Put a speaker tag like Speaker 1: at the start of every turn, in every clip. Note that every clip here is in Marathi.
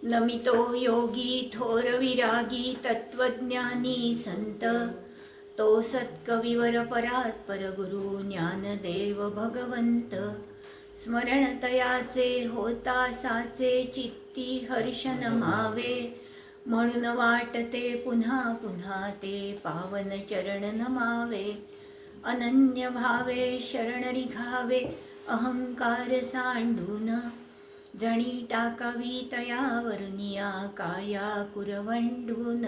Speaker 1: नमितो योगी थोर विरागी तत्वज्ञानी संत, तो सत्कविवर परात परगुरु ज्ञानदेव भगवंत. स्मरण तयाचे होता साचे चित्ती हर्ष नमावे, म्हणून वाटते पुन्हा पुन्हा ते पावन चरण नमावे. अनन्य भावे शरण रिघावे अहंकार सांडून, जणी टाकावी तयावरनिया काया कुरवंडून.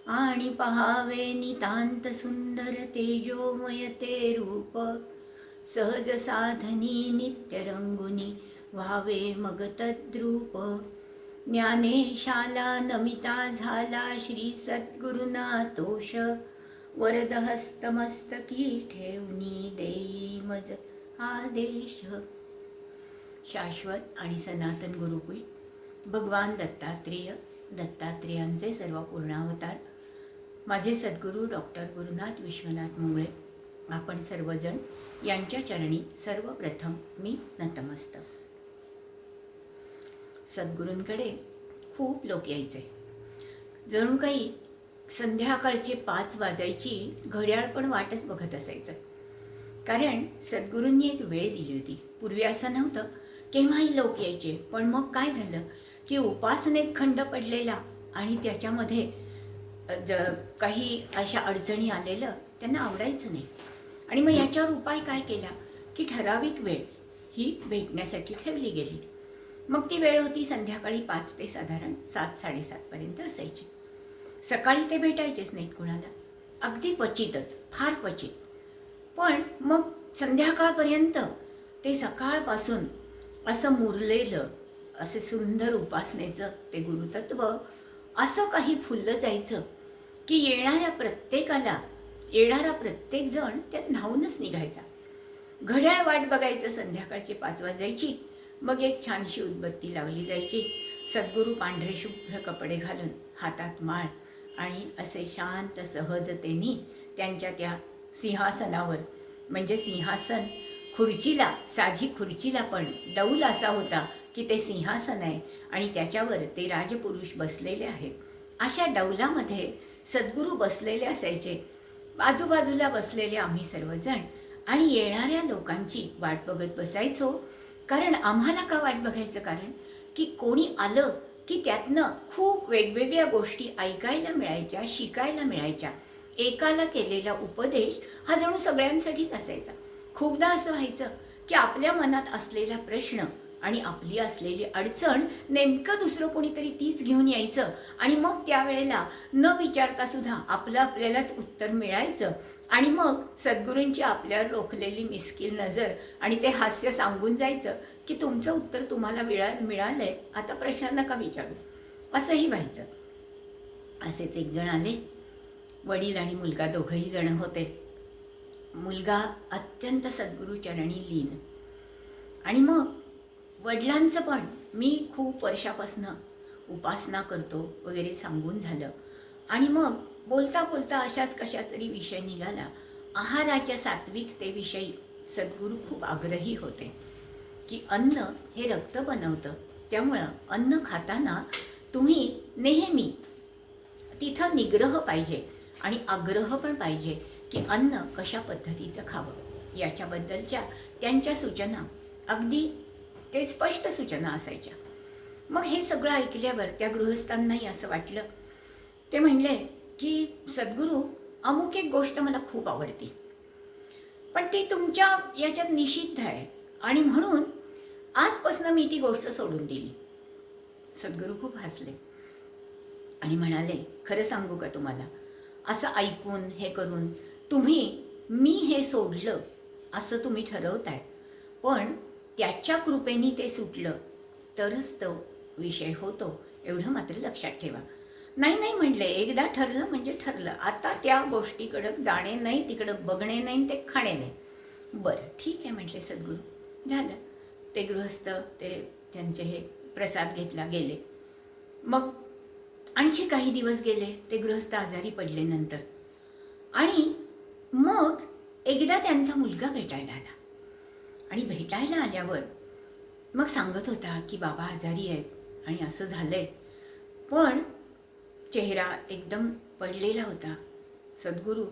Speaker 1: आणि पहावे नितांत सुंदर तेजोमय ते रूप, सहज साधनी नित्य रंगुनी व्हावे मग तद्रूप. ज्ञानेशाला नमिता झाला श्री सद्गुरुना तोष, वरद हस्तमस्तकी ठेवणी देई मज आदेश. शाश्वत आणि सनातन गुरुपीठ भगवान दत्तात्रेयांचे सर्व पूर्णावतार माझे सद्गुरू डॉक्टर गुरुनाथ विश्वनाथ मुंगळे, आपण सर्वजण यांच्या चरणी सर्वप्रथम मी नतमस्तक. सद्गुरूंकडे खूप लोक यायचे. जणू काही संध्याकाळचे 5 वाजायची घड्याळ पण वाटच बघत असायचं. कारण सद्गुरूंनी एक वेळ दिली होती. पूर्वी असं नव्हतं, केव्हाही लोक यायचे. पण मग काय झालं की उपासनेत खंड पडलेला आणि त्याच्यामध्ये काही अशा अडचणी आलेलं त्यांना आवडायचं नाही. आणि मग याच्यावर उपाय काय केला की ठराविक वेळ ही भेटण्यासाठी ठेवली गेली. मग ती वेळ होती संध्याकाळी 5 ते साधारण 7-7:30पर्यंत असायची. सकाळी ते भेटायचेच नाहीत कुणाला, अगदी क्वचितच, फार क्वचित. पण मग संध्याकाळपर्यंत ते सकाळपासून असं मुरलेलं, असे सुंदर उपासनेचं ते गुरुतत्व असं काही फुललं जायचं की येणारा प्रत्येक जण त्यात न्हावूनच निघायचा. घड्याळ वाट बघायचं. संध्याकाळचे 5 वाजायची. मग एक छानशी उदबत्ती लावली जायची. सद्गुरू पांढरे शुभ्र कपडे घालून, हातात माळ आणि असे शांत सहजतेने त्यांच्या त्या सिंहासनावर, म्हणजे सिंहासन खुर्चीला, साधी खुर्चीला पण डौल असा होता की ते सिंहासन आहे आणि त्याच्यावर ते राजपुरुष बसलेले आहेत. अशा डौलामध्ये सद्गुरू बसलेले असायचे. आजूबाजूला बसलेले आम्ही सर्वजण आणि येणाऱ्या लोकांची वाट बघत बसायचो. कारण आम्हाला का वाट बघायचं? कारण की कोणी आलं की त्यातनं खूप वेगवेगळ्या गोष्टी ऐकायला मिळायच्या, शिकायला मिळायच्या. एकाला केलेला उपदेश हा जणू सगळ्यांसाठीच असायचा. खूपदा असं व्हायचं की आपल्या मनात असलेला प्रश्न आणि आपली असलेली अडचण नेमकं दुसरं कोणीतरी तीच घेऊन यायचं आणि मग त्यावेळेला न विचारता सुद्धा आपल्यालाच उत्तर मिळायचं. आणि मग सद्गुरूंची आपल्यावर रोखलेली मिस्किल नजर आणि ते हास्य सांगून जायचं की तुमचं उत्तर तुम्हाला मिळालंय, आता प्रश्न नका विचारू. असंही व्हायचं. असेच एक जण आले. वडील आणि मुलगा दोघंही जण होते. मुलगा अत्यंत सद्गुरूचरणी लीन. आणि मग वडिलांचं पण मी खूप वर्षापासून उपासना करतो वगैरे सांगून झालं. आणि मग बोलता बोलता अशाच कशा तरी विषय निघाला. आहाराच्या सात्विकतेविषयी सद्गुरू खूप आग्रही होते की अन्न हे रक्त बनवतं, त्यामुळं अन्न खाताना तुम्ही नेहमी तिथं निग्रह पाहिजे आणि आग्रह पण पाहिजे की अन्न कशा पद्धतीचं खावं. याच्याबद्दलच्या त्यांच्या सूचना अगदी ते स्पष्ट सूचना असायच्या. मग हे सगळं ऐकल्यावर त्या गृहस्थांनाही असं वाटलं. ते म्हणले की सद्गुरू, अमुक एक गोष्ट मला खूप आवडती, पण ती तुमच्या याच्यात निषिद्ध आहे आणि म्हणून आजपासून मी ती गोष्ट सोडून दिली. सद्गुरू खूप हसले आणि म्हणाले, खरं सांगू का तुम्हाला, असं ऐकून हे करून मी हे सोडलं असं तुम्ही ठरवताय, पण त्याच्या कृपेने ते सुटलं तरच तो विषय होतो, एवढं मात्र लक्षात ठेवा. नाही म्हणले, एकदा ठरलं म्हणजे ठरलं. आता त्या गोष्टीकडं जाणे नाही, तिकडं बघणे नाही, ते खाणे नाही. बरं ठीक आहे म्हटले सद्गुरू. झालं. ते गृहस्थ त्यांचे हे प्रसाद घेतला गेले. मग आणखी काही दिवस गेले. ते गृहस्थ आजारी पडले नंतर. आणि मग एकदा त्यांचा मुलगा भेटायला आला. आणि भेटायला आल्यावर मग सांगत होता की बाबा आजारी आहेत आणि असं झालंय. पण चेहरा एकदम पडलेला होता. सद्गुरू,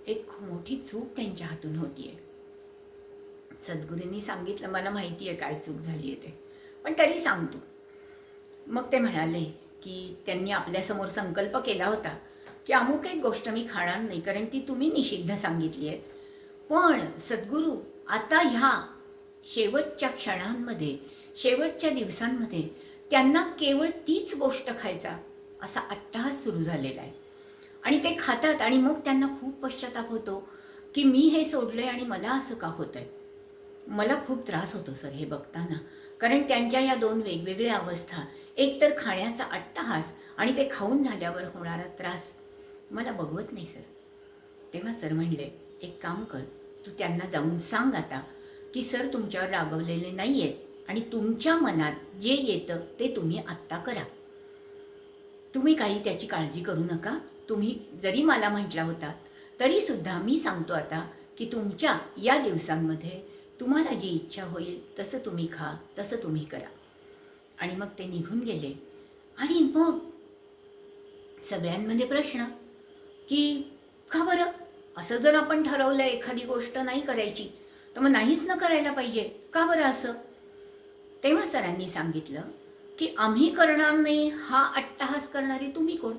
Speaker 1: एक मोठी चूक त्यांच्या हातून होतीये. सद्गुरूंनी सांगितलं, मला माहिती आहे काय चूक झाली आहे ते, पण तरी सांगतो. मग ते म्हणाले की त्यांनी आपल्यासमोर संकल्प केला होता की अमुक एक गोष्ट मी खाणार नाही, कारण ती तुम्ही निषिद्ध सांगितली आहे. पण सद्गुरू, आता ह्या शेवटच्या क्षणांमध्ये, शेवटच्या दिवसांमध्ये त्यांना केवळ तीच गोष्ट खायचा असा अट्टहास सुरू झालेला आहे. आणि ते खातात आणि मग त्यांना खूप पश्चाताप होतो की मी हे सोडलंय आणि मला असं का होतंय. मला खूप त्रास होतो सर हे बघताना, कारण त्यांच्या या दोन वेगवेगळ्या अवस्था, एक तर खाण्याचा अट्टहास आणि ते खाऊन झाल्यावर होणारा त्रास मला बघवत नाही सर. तेव्हा सर म्हणले, एक काम कर, तू त्यांना जाऊन सांग आता की सर तुमच्यावर रागवलेले नाही आहेत आणि तुमच्या मनात जे येतं ते तुम्ही आत्ता करा. तुम्ही काही त्याची काळजी करू नका. तुम्ही जरी मला म्हटला होता तरीसुद्धा मी सांगतो आता की तुमच्या या दिवसांमध्ये तुम्हाला जी इच्छा होईल तसं तुम्ही खा, तसं तुम्ही करा. आणि मग ते निघून गेले. आणि मग सगळ्यांमध्ये प्रश्न की का बरं, असं जर आपण ठरवलं एखादी गोष्ट नाही करायची तर मग नाहीच न करायला पाहिजे, का बरं असं. तेव्हा सरांनी सांगितलं की आम्ही करणार नाही हा अट्टहास करणारे तुम्ही कोण.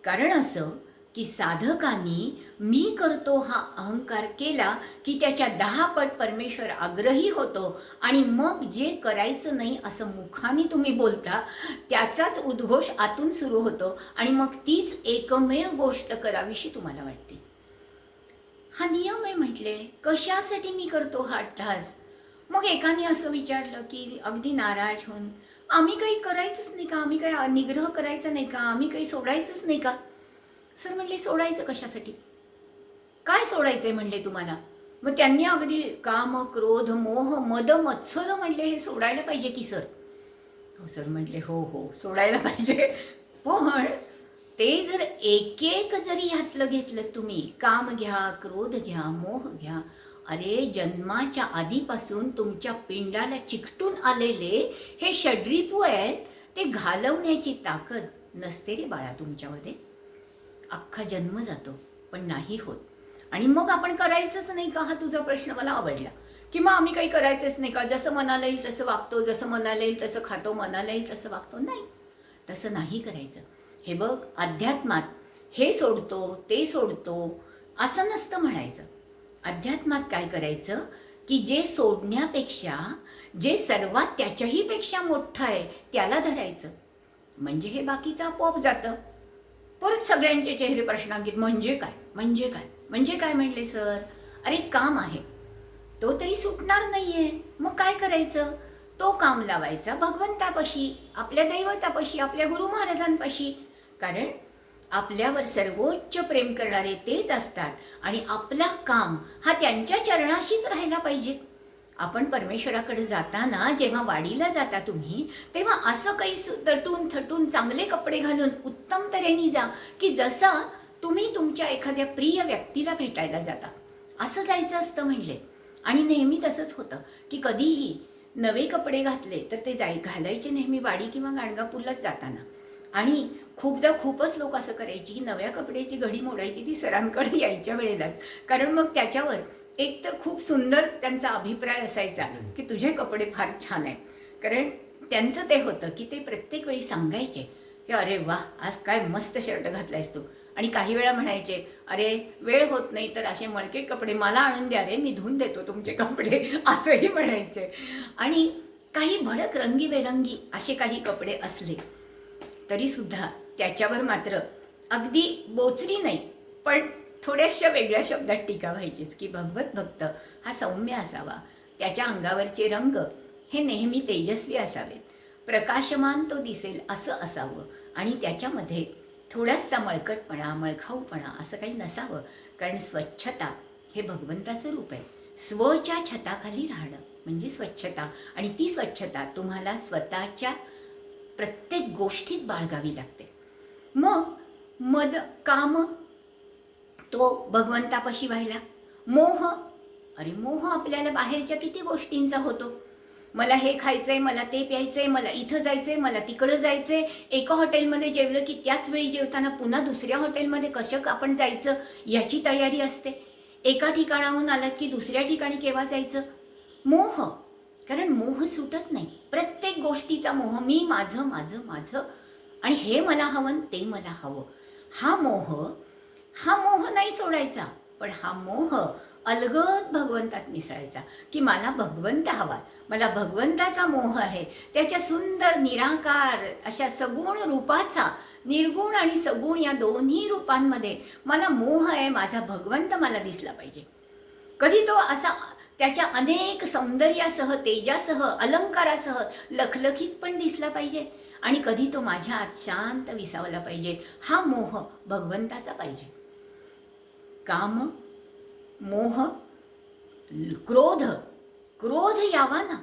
Speaker 1: कारण असं की साधकांनी मी करतो हा अहंकार केला की त्याच्या 10 पट परमेश्वर आग्रही होतो आणि मग जे करायचं नाही असं मुखाने तुम्ही बोलता त्याचाच उद्घोष आतून सुरू होतो आणि मग तीच एकमेव गोष्ट करावीशी तुम्हाला वाटते. हा नियम आहे म्हटले. कशासाठी मी करतो हा अट्टहास. मग एकाने असं विचारलं की अगदी नाराज होऊन, आम्ही काही करायचंच नाही का, आम्ही काही निग्रह करायचा नाही का, आम्ही काही सोडायचंच नाही का. सर म्हणले, सोडायचं कशासाठी, काय सोडायचंय म्हणले तुम्हाला. मग त्यांनी अगदी काम, क्रोध, मोह, मद, मत्सर म्हणले हे सोडायला पाहिजे की सर. हो सर म्हणले, हो हो सोडायला पाहिजे. पण ते जर एक एक जरी ह्यातलं घेतलं तुम्ही, काम घ्या, क्रोध घ्या, मोह घ्या, अरे जन्माच्या आधीपासून तुमच्या पिंडाला चिकटून आलेले हे षड्रिपू आहेत, ते घालवण्याची ताकद नसते रे बाळा तुमच्यामध्ये. अख्खा जन्म जातो पण नाही होत. आणि मग आपण करायचंच नाही का, हा तुझा प्रश्न मला आवडला. की मग आम्ही काही करायचंच नाही का, जसं मनाला येईल तसं वागतो, जसं मनाला येईल तसं खातो, मनाला येईल तसं वागतो. नाही, तसं नाही करायचं. हे बघ, अध्यात्मात हे सोडतो ते सोडतो असं नसतं म्हणायचं. अध्यात्मात काय करायचं की जे सोडण्यापेक्षा जे सर्वात त्याच्याही पेक्षा मोठं आहे त्याला धरायचं, म्हणजे हे बाकीचं आपोआप जातं. परत सगळ्यांचे चेहरे प्रश्नांकित, म्हणजे काय, म्हणजे काय, म्हणजे काय म्हणले सर. अरे काम आहे तो तरी सुटणार नाहीये, मग काय करायचं, तो काम लावायचा भगवंतापाशी, आपल्या दैवतापाशी, आपल्या गुरु महाराजांपाशी. कारण आपल्यावर सर्वोच्च प्रेम करणारे तेच असतात आणि आपला काम हा त्यांच्या चरणाशीच राहायला पाहिजे. आपण परमेश्वराकडे जाताना जेव्हा वाडीला जाता तुम्ही, तेव्हा असं काही तटून थटून चांगले कपडे घालून उत्तम तऱ्हेने जा की जसा तुम्ही तुमच्या एखाद्या प्रिय व्यक्तीला भेटायला जाता असं जायचं असतं म्हणले. आणि नेहमी तसंच होतं की कधीही नवे कपडे घातले तर ते घालायचे नेहमी वाडी किंवा गाणगापूरलाच जाताना. आणि खूपदा खूपच लोक असं करायची की नव्या कपड्याची घडी मोडायची ती सरांकडे यायच्या वेळेलाच, कारण मग त्याच्यावर एक तर खूप सुंदर त्यांचा अभिप्राय असायचा की तुझे कपडे फार छान आहेत. कारण त्यांचं ते होतं की ते प्रत्येक वेळी सांगायचे की अरे वा, आज काय मस्त शर्ट घातलायस तू. आणि काही वेळा म्हणायचे, अरे वेळ होत नाही तर असे मळके कपडे मला आणून द्या रे, मी धुवून देतो तुमचे कपडे, असंही म्हणायचे. आणि काही भडक रंगीबेरंगी असे काही कपडे असले तरीसुद्धा त्याच्यावर मात्र अगदी बोचरी नाही पण थोड्याशा वेगळ्या शब्दात टीका व्हायचीच की भगवत भक्त हा सौम्य असावा, त्याच्या अंगावरचे रंग हे नेहमी तेजस्वी असावेत, प्रकाशमान तो दिसेल असं असावं आणि त्याच्यामध्ये थोडासा मळकटपणा, मळखाऊपणा असं काही नसावं. कारण स्वच्छता हे भगवंताचं रूप आहे. स्वच्या छताखाली राहणं म्हणजे स्वच्छता, आणि ती स्वच्छता तुम्हाला स्वतःच्या प्रत्येक गोष्टीत बाळगावी लागते. मग मद, काम तो भगवंतापाशी व्हायला. मोह, अरे मोह आपल्याला बाहेरच्या किती गोष्टींचा होतो. मला हे खायचंय, मला ते प्यायचंय, मला इथं जायचंय, मला तिकडं जायचंय. एका हॉटेलमध्ये जेवलं की त्याच वेळी जेवताना पुन्हा दुसऱ्या हॉटेलमध्ये कसं आपण जायचं याची तयारी असते. एका ठिकाणाहून आलात की दुसऱ्या ठिकाणी केव्हा जायचं. मोह, कारण मोह सुटत नाही. प्रत्येक गोष्टीचा मोह, मी, माझं माझं माझं, आणि हे मला हवं ते मला हवं. हा मोह नाही सोडायचा. पण हा मोह अलगद भगवंतात मिसळायचा, की मला भगवंत हवा, मला भगवंताचा मोह आहे. त्याच्या सुंदर निराकार अशा सगुण रूपाचा, निर्गुण आणि सगुण या दोन्ही रूपांमध्ये मला मोह आहे. माझा भगवंत मला दिसला पाहिजे. कधी तो असा त्याच्या अनेक सौंदर्यासह, तेजासह, अलंकारासह लखलखीत पण दिसला पाहिजे, आणि कधी तो माझ्या आत शांत विसावला पाहिजे. हा मोह भगवंताचा पाहिजे. काम, मोह, क्रोध यावा ना.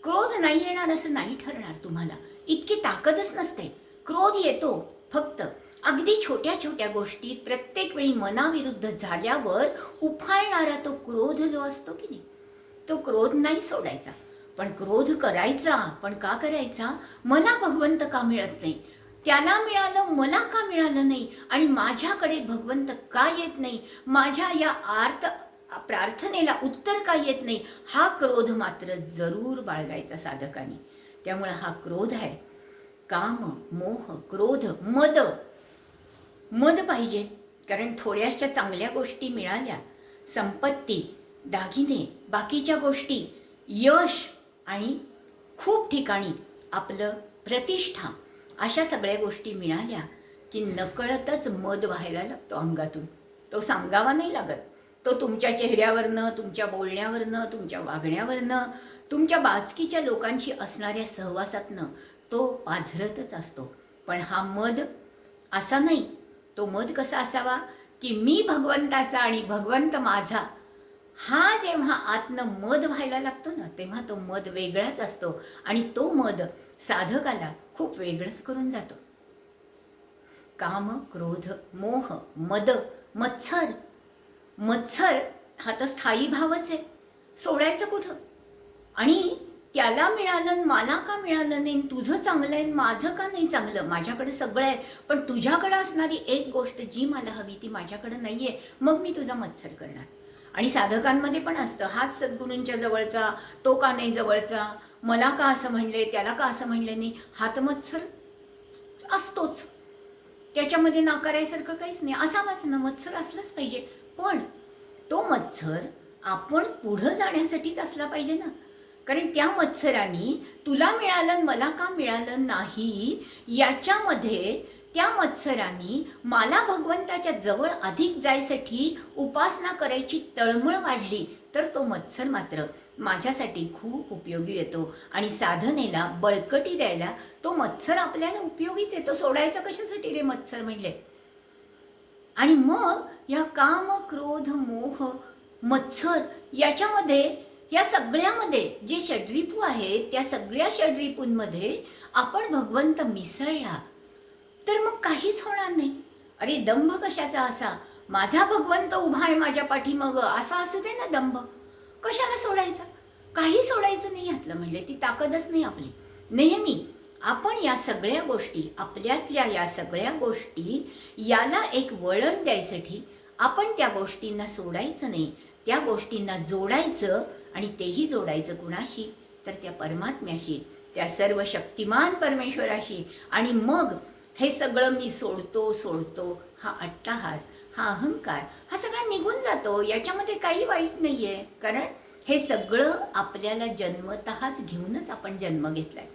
Speaker 1: क्रोध नाही येणार असं नाही ठरणार तुम्हाला, इतकी ताकदच नसते. क्रोध येतो फक्त अगदी छोट्या छोट्या गोष्टीत, प्रत्येक वेळी मनाविरुद्ध झाल्यावर उफाळणारा तो क्रोध जो असतो की नाही, तो क्रोध नाही सोडायचा. पण क्रोध करायचा. पण का करायचा? मला भगवंत का मिळत नाही, त्याला मिळालं मला का मिळालं नाही, आणि माझ्याकडे भगवंत का येत नाही, माझ्या या प्रार्थनेला उत्तर का येत नाही, हा क्रोध मात्र जरूर बाळगायचा साधकांनी. त्यामुळे हा क्रोध आहे. काम, मोह, क्रोध, मद पाहिजे. कारण थोड्याशा चांगल्या गोष्टी मिळाल्या, संपत्ती, दागिने, बाकीच्या गोष्टी, यश, आणि खूप ठिकाणी आपलं प्रतिष्ठा, अशा सगळ्या गोष्टी मिळाल्या की नकळतच मद व्हायला लागतो अंगातून. तो सांगावा नाही लागत. तो तुमच्या चेहऱ्यावरनं, तुमच्या बोलण्यावरनं, तुमच्या वागण्यावरनं, तुमच्या बाजकीच्या लोकांशी असणाऱ्या सहवासातनं तो पाझरतच असतो. पण हा मद असा नाही. तो मद कसा असावा की मी भगवंताचा आणि भगवंत माझा, हा जेव्हा आतनं मद व्हायला लागतो ना, तेव्हा तो मद वेगळाच असतो, आणि तो मद साधकाला खूप वेगळंच करून जातो. काम, क्रोध, मोह, मत्सर हा तर स्थायी भावच आहे. सोडायचं कुठं? आणि त्याला मिळालं, मला का मिळालं नाही, तुझं चांगलं आहे, माझं का नाही चांगलं, माझ्याकडे सगळं आहे पण तुझ्याकडे असणारी एक गोष्ट जी मला हवी ती माझ्याकडे नाही आहे, मग मी तुझा मत्सर करणार. आणि साधकांमध्ये पण असतं, हाच सद्गुरूंच्या जवळचा, तो का नाही जवळचा, मला का असं म्हणले, त्याला का असं म्हणले नाही, हा तर मत्सर असतोच. त्याच्यामध्ये नाकारायसारखं काहीच नाही. असावाच ना, मत्सर असलाच पाहिजे. पण तो मत्सर आपण पुढं जाण्यासाठीच असला पाहिजे ना. कारण त्या मत्सराने तुला मिळालं मला का मिळालं नाही याच्यामध्ये, त्या मत्सराने मला भगवंताच्या जवळ अधिक जायसाठी उपासना करायची तळमळ वाढली, तर तो मत्सर मात्र माझ्यासाठी खूप उपयोगी येतो. आणि साधनेला बळकटी द्यायला तो मत्सर आपल्याला उपयोगीच येतो. सोडायचा कशासाठी रे मत्सर म्हणले. आणि मग या काम, क्रोध, मोह, मत्सर याच्यामध्ये, या सगळ्यामध्ये जे षड्रिपू आहेत, त्या सगळ्या षड्रिपूंमध्ये आपण भगवंत मिसळला तर मग काहीच होणार नाही. अरे दंभ कशाचा असा, माझा भगवंत उभा आहे माझ्या पाठीमागं, असा असू दे ना दंभ, कशाला सोडायचा? काही सोडायचं नाही यातलं म्हणजे, ती ताकदच नाही आपली. नेहमी आपण या सगळ्या गोष्टी, आपल्यातल्या या सगळ्या गोष्टी, याला एक वळण द्यायसाठी आपण त्या गोष्टींना सोडायचं नाही, त्या गोष्टींना जोडायचं. आणि तेही जोडायचं कुणाशी, तर त्या परमात्म्याशी, त्या सर्व शक्तिमान परमेश्वराशी. आणि मग हे सगळं मी सोडतो, हा अट्टाहास, हा अहंकार, हा सगळा निघून जातो. याच्यामध्ये काही वाईट नाही आहे. कारण हे सगळं आपल्याला जन्मतःच घेऊनच आपण जन्म घेतलाय.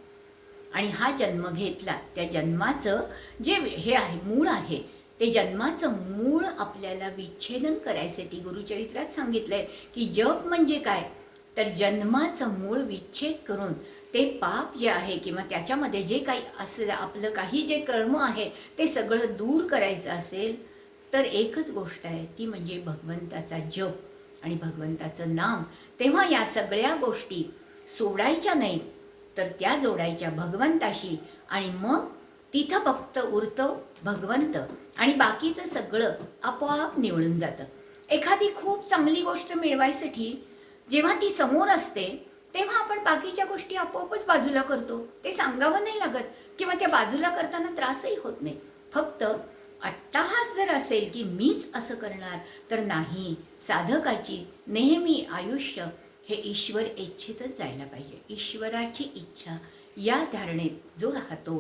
Speaker 1: आणि हा जन्म घेतला, त्या जन्माचं जे हे आहे, मूळ आहे, ते जन्माचं मूळ आपल्याला विच्छेदन करायसाठी गुरुचरित्रात सांगितलंय की जप म्हणजे काय, तर जन्माचं मूळ विच्छेद करून ते पाप जे आहे किंवा त्याच्यामध्ये जे काही असलं, आपलं काही जे कर्म आहे ते सगळं दूर करायचं असेल तर एकच गोष्ट आहे, ती म्हणजे भगवंताचा जप आणि भगवंताचं नाम. तेव्हा या सगळ्या गोष्टी सोडायच्या नाहीत, तर त्या जोडायच्या भगवंताशी. आणि मग तिथं फक्त उरतं भगवंत, आणि बाकीचं सगळं आपोआप निवळून जातं. एखादी खूप चांगली गोष्ट मिळवायसाठी जेव्हा ती समोर असते तेव्हा आपण बाकीच्या गोष्टी आपोआपच बाजूला करतो. ते सांगावं नाही लागत किंवा त्या बाजूला करताना त्रासही होत नाही. फक्त अट्टाहास जर असेल की मीच असं करणार तर नाही. साधकाची नेहमी आयुष्य हे ईश्वर इच्छितच जायला पाहिजे. ईश्वराची इच्छा या धारणेत जो राहतो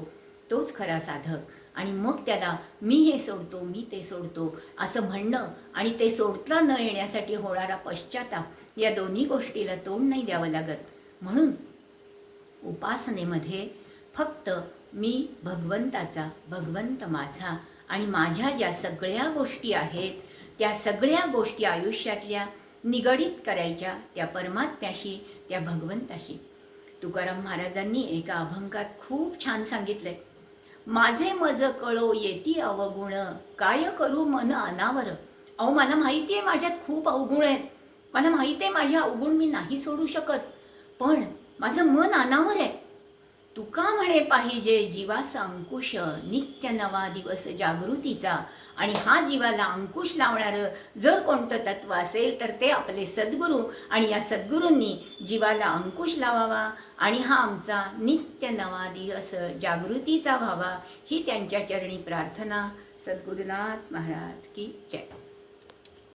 Speaker 1: तोच खरा साधक. आणि मग त्याला मी हे सोडतो, मी ते सोडतो असं म्हणणं आणि ते सोडता न येण्यासाठी होणारा पश्चाताप या दोन्ही गोष्टीला तोंड नाही द्यावं लागत. म्हणून उपासनेमध्ये फक्त मी भगवंताचा, भगवंत माझा आणि माझ्या ज्या सगळ्या गोष्टी आहेत त्या सगळ्या गोष्टी आयुष्यातल्या निगडीत करायच्या त्या परमात्म्याशी, त्या भगवंताशी. तुकाराम महाराजांनी एका अभंगात खूप छान सांगितलंय, माझे मज कळो येती अवगुण, काय करू मन अनावर. अहो मला माहिती आहे माझ्यात खूप अवगुण आहेत, मला माहिती आहे माझे अवगुण मी नाही सोडू शकत, पण माझं मन अनावर आहे. तुका म्हणे पाहिजे जीवाचा अंकुश, नित्य नवा दिवस जागृतीचा. आणि हा जीवाला अंकुश लावणारं जर कोणतं तत्व असेल तर ते आपले सद्गुरू. आणि या सद्गुरूंनी जीवाला अंकुश लावावा आणि हा आमचा नित्य नवा दिवस जागृतीचा व्हावा ही त्यांच्या चरणी प्रार्थना. सद्गुरुनाथ महाराज की जय.